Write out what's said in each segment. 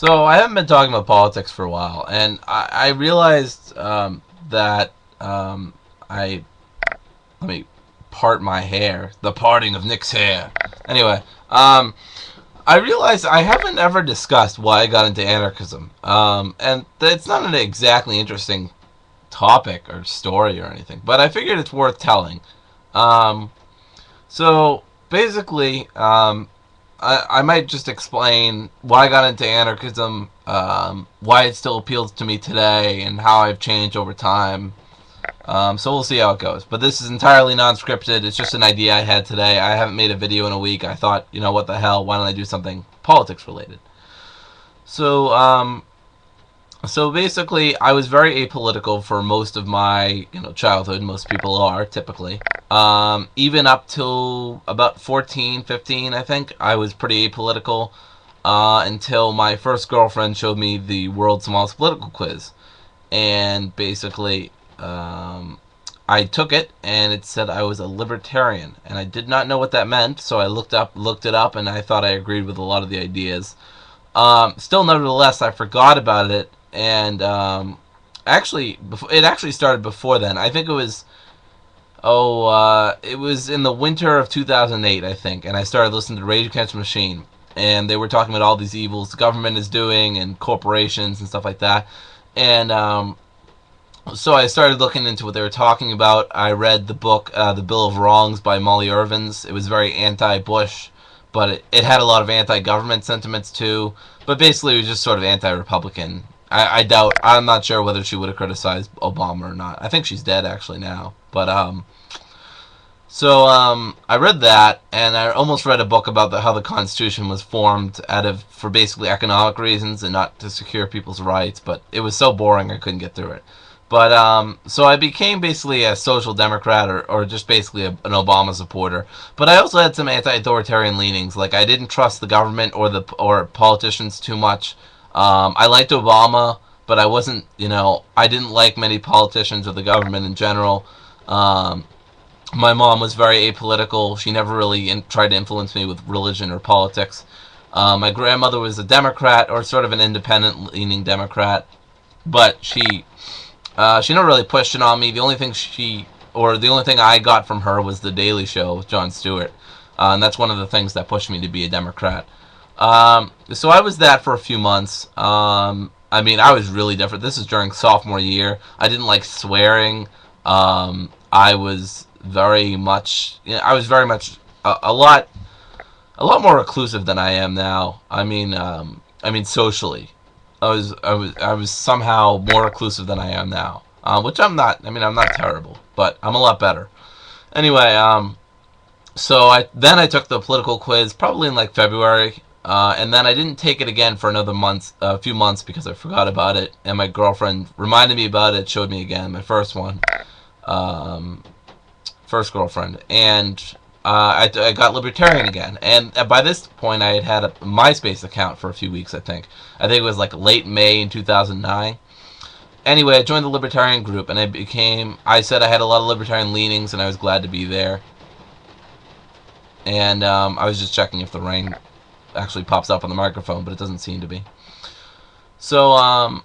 So I haven't been talking about politics for a while, and I realized that I let me part my hair, the parting of Nick's hair. Anyway, I realized I haven't ever discussed why I got into anarchism, and it's not an exactly interesting topic or story or anything, but I figured it's worth telling. Um, so basically, I might just explain why I got into anarchism, why it still appeals to me today, and how I've changed over time. So we'll see how it goes. But this is entirely non-scripted. It's just an idea I had today. I haven't made a video in a week. I thought, what the hell? Why don't I do something politics related? So, so basically, I was very apolitical for most of my, childhood. Most people are typically. Even up till about 14, 15, I think, I was pretty apolitical until my first girlfriend showed me the world's smallest political quiz, and basically, I took it, and it said I was a libertarian, and I did not know what that meant, so I looked it up, and I thought I agreed with a lot of the ideas. Still, nevertheless, I forgot about it, and it actually started before then. I think it was it was in the winter of 2008, I think, and I started listening to Rage Against the Machine, and they were talking about all these evils the government is doing and corporations and stuff like that, and so I started looking into what they were talking about. I read the book, The Bill of Wrongs by Molly Irvins. It was very anti-Bush, but it had a lot of anti-government sentiments too. But basically, it was just sort of anti-Republican. I'm not sure whether she would have criticized Obama or not. I think she's dead actually now. But I read that, and I almost read a book about how the Constitution was formed for basically economic reasons and not to secure people's rights. But it was so boring I couldn't get through it. But so I became basically a social democrat, or just basically an Obama supporter. But I also had some anti-authoritarian leanings. Like, I didn't trust the government or politicians too much. I liked Obama, but I wasn't, I didn't like many politicians or the government in general. My mom was very apolitical. She never really tried to influence me with religion or politics. My grandmother was a Democrat, or sort of an independent-leaning Democrat, but she never really pushed it on me. The only thing I got from her was The Daily Show with Jon Stewart, and that's one of the things that pushed me to be a Democrat. So I was that for a few months. I was really different. This is during sophomore year. I didn't like swearing. I was very much, a lot more reclusive than I am now. Socially. I was somehow more reclusive than I am now, which I'm not. I'm not terrible, but I'm a lot better. Anyway, so I took the political quiz probably in like February, and then I didn't take it again for a few months because I forgot about it, and my girlfriend reminded me about it, showed me again, my first one, first girlfriend, and I got libertarian again, and by this point I had a MySpace account for a few weeks. I think it was like late May in 2009. Anyway, I joined the libertarian group, and I said I had a lot of libertarian leanings, and I was glad to be there. And I was just checking if the rain actually pops up on the microphone, but it doesn't seem to be. So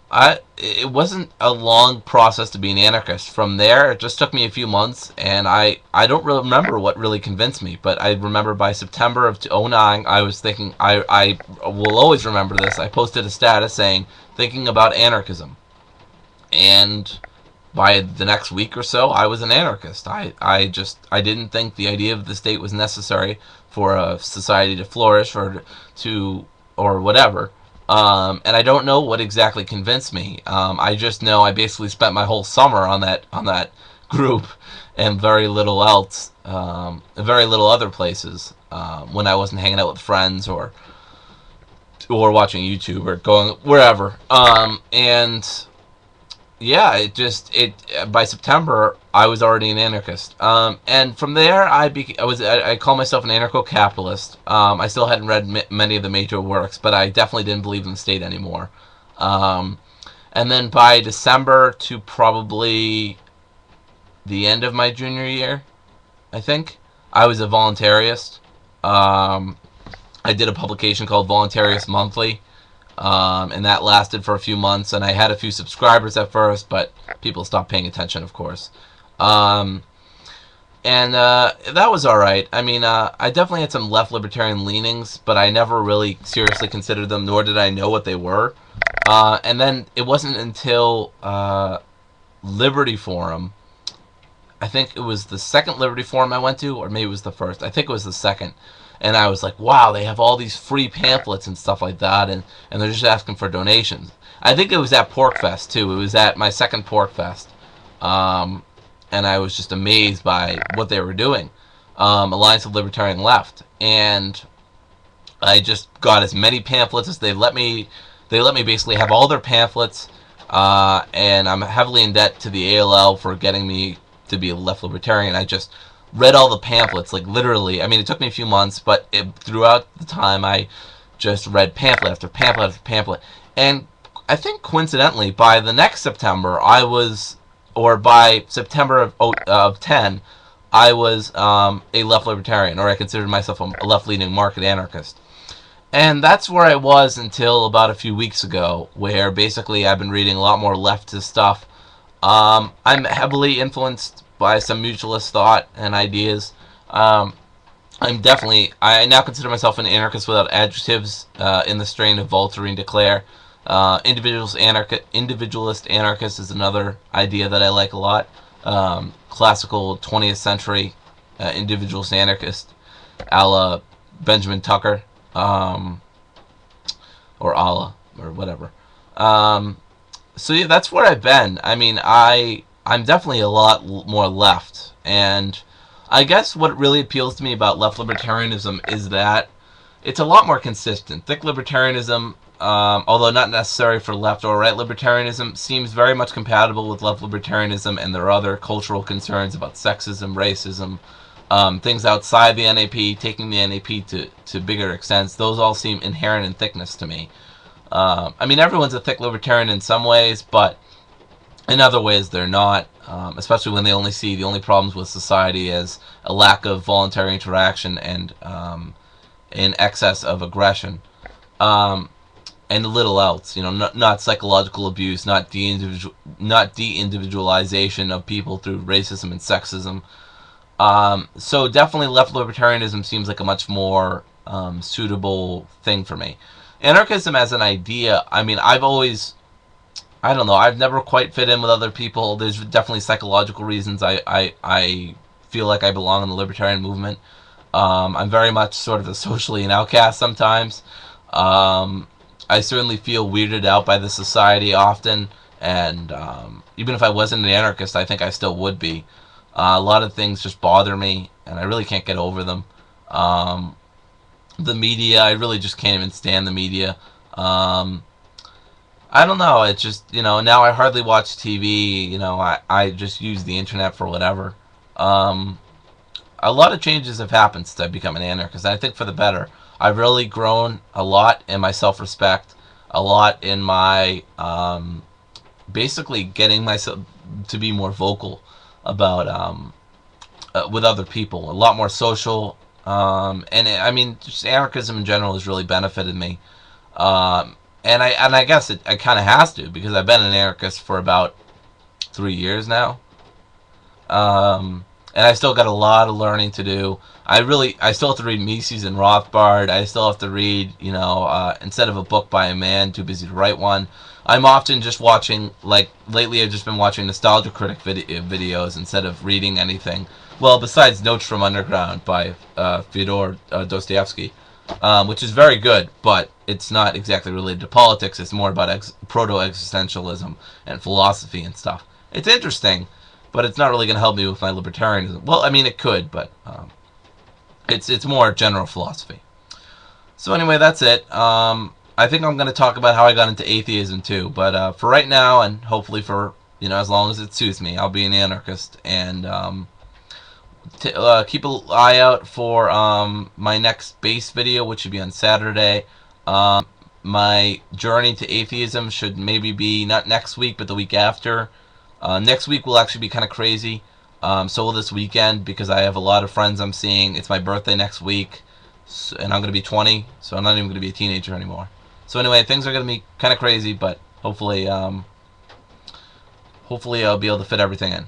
it wasn't a long process to be an anarchist. From there, it just took me a few months, and I don't really remember what really convinced me, but I remember by September of 2009, I was thinking, I will always remember this, I posted a status saying, thinking about anarchism. And by the next week or so, I was an anarchist. I didn't think the idea of the state was necessary for a society to flourish or whatever. And I don't know what exactly convinced me. I just know I basically spent my whole summer on that group, and very little else, very little other places, when I wasn't hanging out with friends or watching YouTube or going wherever. And yeah, by September I was already an anarchist. And from there I call myself an anarcho-capitalist. I still hadn't read many of the major works, but I definitely didn't believe in the state anymore. And then by December to probably the end of my junior year, I think, I was a voluntarist. I did a publication called Voluntarist Monthly. and that lasted for a few months. And I had a few subscribers at first, but people stopped paying attention, of course. Um, and that was all right. I mean, I definitely had some left libertarian leanings, but I never really seriously considered them, nor did I know what they were. And then it wasn't until Liberty Forum, I think it was the second Liberty Forum I went to, or maybe it was the first. I think it was the second. And I was like, wow, they have all these free pamphlets and stuff like that, and they're just asking for donations. I think it was at Pork Fest, too. It was at my second Pork Fest. And I was just amazed by what they were doing. Alliance of Libertarian Left. And I just got as many pamphlets as they let me. They let me basically have all their pamphlets, and I'm heavily in debt to the ALL for getting me to be a left libertarian. I just read all the pamphlets, like literally. I mean, it took me a few months, but throughout the time, I just read pamphlet after pamphlet after pamphlet. And I think coincidentally, by the next September, or by September of 10, I was a left libertarian, or I considered myself a left-leaning market anarchist. And that's where I was until about a few weeks ago, where basically I've been reading a lot more leftist stuff. I'm heavily influenced by some mutualist thought and ideas. I now consider myself an anarchist without adjectives, in the strain of Voltaire and de Cleyre. Individualist anarchist is another idea that I like a lot. Classical 20th century individualist anarchist, a la Benjamin Tucker. Or Allah, or whatever. So yeah, that's where I've been. I mean, I'm definitely a lot more left, and I guess what really appeals to me about left libertarianism is that it's a lot more consistent. Thick libertarianism, although not necessary for left or right libertarianism, seems very much compatible with left libertarianism and their other cultural concerns about sexism, racism, things outside the NAP, taking the NAP to bigger extents. Those all seem inherent in thickness to me. I mean, everyone's a thick libertarian in some ways, but in other ways they're not, especially when they only see the only problems with society as a lack of voluntary interaction and in excess of aggression, and little else. You know, not psychological abuse, not de-individualization of people through racism and sexism. So definitely left libertarianism seems like a much more suitable thing for me. Anarchism as an idea, I mean, I don't know, I've never quite fit in with other people. There's definitely psychological reasons I feel like I belong in the libertarian movement. I'm very much sort of a socially an outcast sometimes. I certainly feel weirded out by the society often, and even if I wasn't an anarchist, I think I still would be. A lot of things just bother me, and I really can't get over them. The media, I really just can't even stand the media. I don't know, it's just, now I hardly watch TV, I just use the internet for whatever. A lot of changes have happened since I've become an anarchist, and I think for the better. I've really grown a lot in my self-respect, a lot in my, basically getting myself to be more vocal about, with other people, a lot more social, and I mean, just anarchism in general has really benefited me. And I guess it kind of has to, because I've been an anarchist for about 3 years now. And I still got a lot of learning to do. I still have to read Mises and Rothbard. I still have to read, instead of a book by a man too busy to write one. I'm often just watching, like, lately I've just been watching Nostalgia Critic videos instead of reading anything. Well, besides Notes from Underground by Fyodor Dostoevsky, which is very good, but it's not exactly related to politics. It's more about proto-existentialism and philosophy and stuff. It's interesting, but it's not really going to help me with my libertarianism. Well, I mean, it could, but it's more general philosophy. So anyway, that's it. I think I'm going to talk about how I got into atheism too, but for right now, and hopefully for, as long as it suits me, I'll be an anarchist, and keep an eye out for my next base video, which should be on Saturday. My journey to atheism should maybe be not next week, but the week after. Next week will actually be kind of crazy. So will this weekend, because I have a lot of friends I'm seeing. It's my birthday next week, and I'm going to be 20, so I'm not even going to be a teenager anymore. So anyway, things are gonna be kind of crazy, but hopefully, hopefully I'll be able to fit everything in.